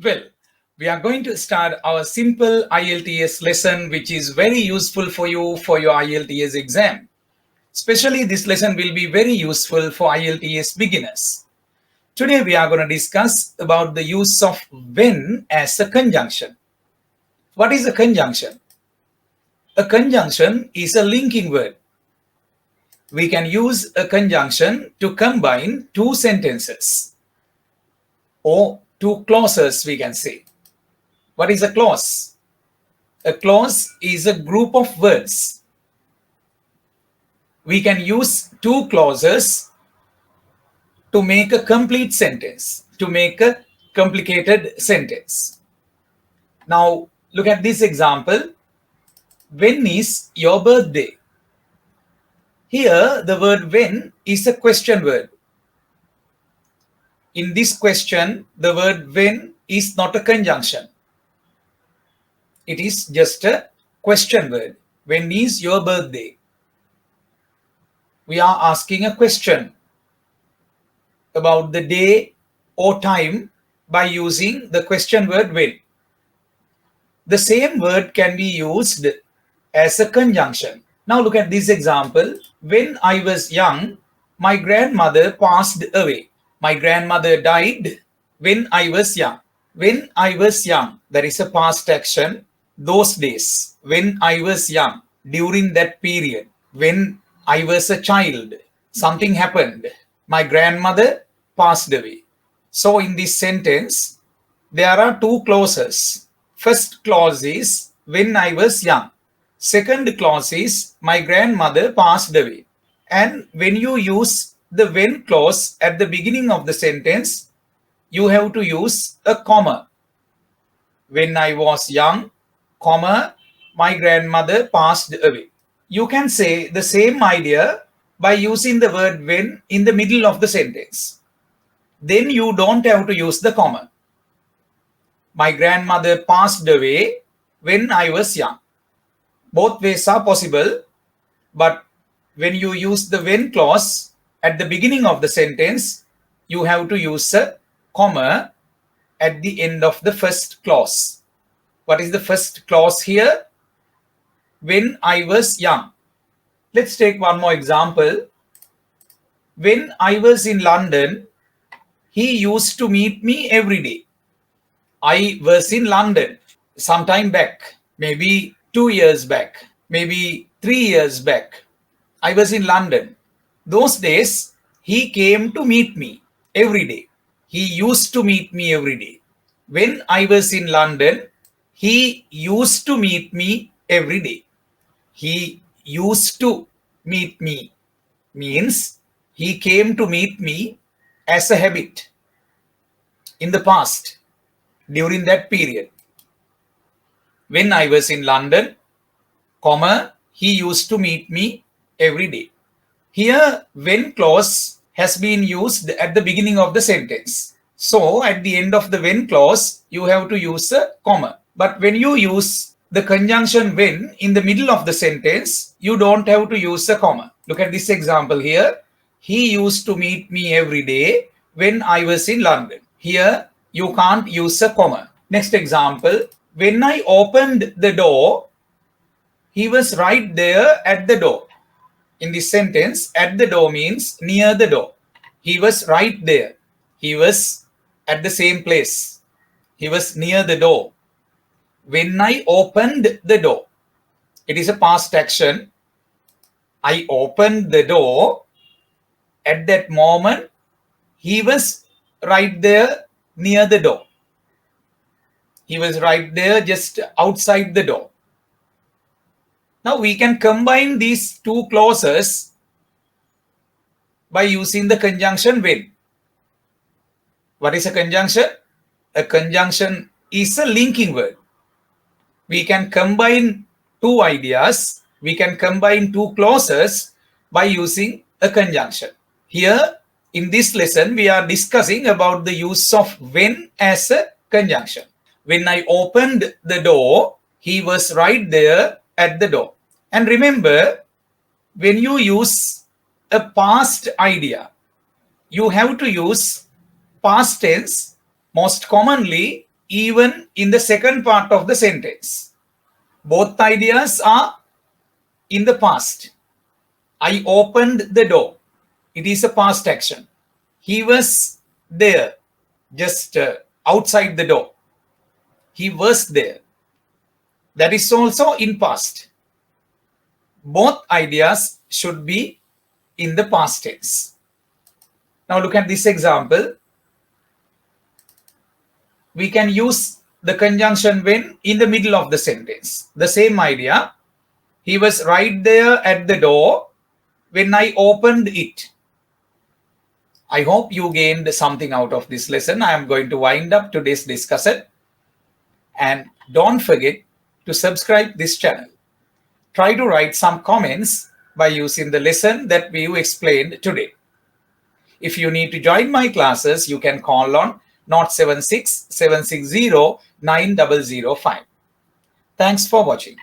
Well, we are going to start our simple IELTS lesson, which is very useful for you for your IELTS exam. Especially this lesson will be very useful for IELTS beginners. Today we are going to discuss about the use of when as a conjunction. What is a conjunction? A conjunction is a linking word. We can use a conjunction to combine two sentences or two clauses, we can say. What is a clause? A clause is a group of words. We can use two clauses to make a complete sentence, to make a complicated sentence. Now, look at this example. When is your birthday? Here, the word when is a question word. In this question, the word when is not a conjunction. It is just a question word. When is your birthday? We are asking a question about the day or time by using the question word when. The same word can be used as a conjunction. Now look at this example. When I was young, my grandmother passed away. My grandmother died when I was young. When I was young, that is a past action. Those days, when I was young, during that period, when I was a child, something happened. My grandmother passed away. So in this sentence, there are two clauses. First clause is when I was young. Second clause is my grandmother passed away. And when you use the when clause at the beginning of the sentence, you have to use a comma. When I was young, comma, my grandmother passed away. You can say the same idea by using the word when in the middle of the sentence. Then you don't have to use the comma. My grandmother passed away when I was young. Both ways are possible, but when you use the when clause at the beginning of the sentence, you have to use a comma at the end of the first clause. What is the first clause here? When I was young. Let's take one more example. When I was in London, he used to meet me every day. I was in London some time back, maybe 2 years back, maybe 3 years back. I was in London. Those days, he came to meet me every day. He used to meet me every day. When I was in London, he used to meet me every day. He used to meet me means he came to meet me as a habit in the past, during that period. When I was in London, comma, he used to meet me every day. Here, when clause has been used at the beginning of the sentence. So, at the end of the when clause, you have to use a comma. But when you use the conjunction when in the middle of the sentence, you don't have to use a comma. Look at this example here. He used to meet me every day when I was in London. Here, you can't use a comma. Next example. When I opened the door, he was right there at the door. In this sentence, at the door means near the door. He was right there. He was at the same place. He was near the door. When I opened the door, it is a past action. I opened the door. At that moment, he was right there near the door. He was right there just outside the door. Now we can combine these two clauses by using the conjunction when. What is a conjunction? A conjunction is a linking word. We can combine two ideas. We can combine two clauses by using a conjunction. Here, in this lesson, we are discussing about the use of when as a conjunction. When I opened the door, he was right there at the door. And remember, when you use a past idea, you have to use past tense. Most commonly, even in the second part of the sentence. Both ideas are in the past. I opened the door. It is a past action. He was there, just outside the door. He was there. That is also in past. Both ideas should be in the past tense. Now look at this example. We can use the conjunction when in the middle of the sentence. The same idea. He was right there at the door when I opened it. I hope you gained something out of this lesson. I am going to wind up today's discussion. And don't forget to subscribe this channel. Try to write some comments by using the lesson that we explained today. If you need to join my classes, you can call on 076 760 9005. Thanks for watching.